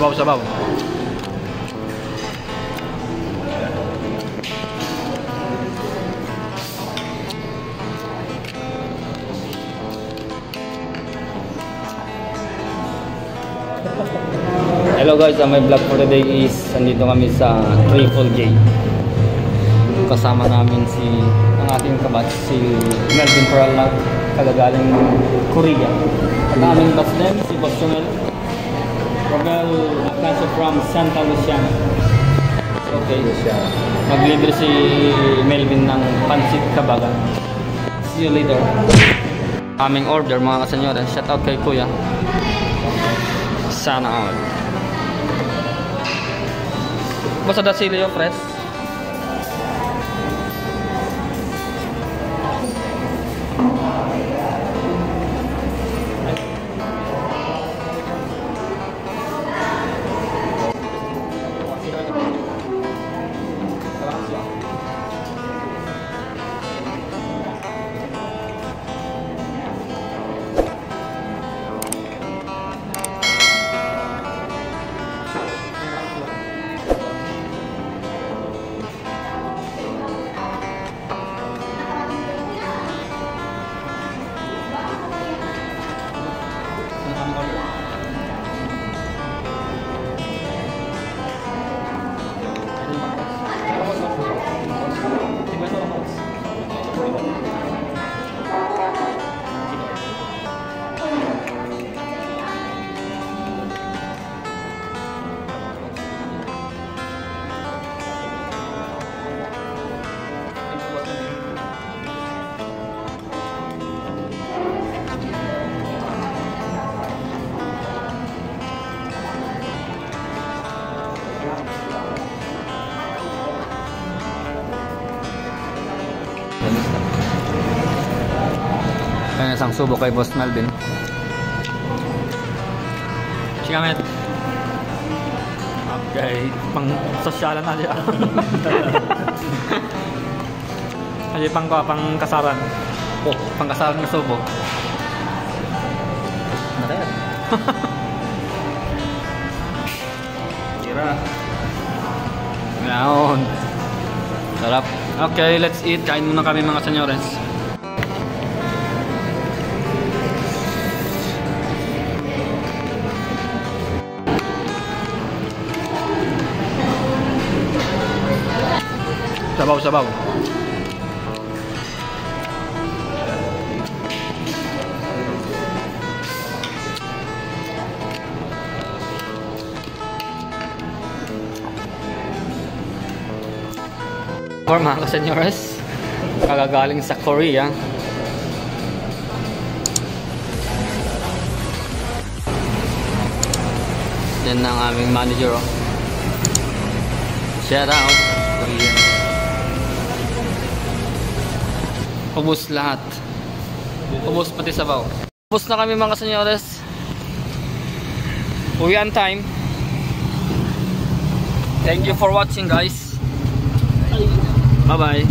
Sabaw-sabaw. Hello guys, my vlog for today is andito kami sa Triple J. Kasama namin ang ating kabatch, si Melvin Peralta, kagagaling Korea. At aming batch din, si Boss Romel Acacio from Santa Luciana. Okay, maglibre si Melvin ng pansit kabaga. See you later. Aming order mga kasenyores. Shout out kay Kuya. Sana all. Basta da sili yung fresh. Kaya isang subo kay Boss Melvin. Chikamit. Okay, pang sosyalan na siya. Kasi pang kasaran. Oh, pang kasaran ng subo. Madaya. Kira. Ngayon. Sarap. Okay, let's eat. Kain muna kami mga senyores. Sabaw-sabaw. For mga kasenyores, kagagaling sa Korea. Yan ang aming manager. Shout out Korean. Ubus lahat. Ubus pati sabaw. Ubus na kami mga senyores. Uwi on time. Thank you for watching guys. Bye bye.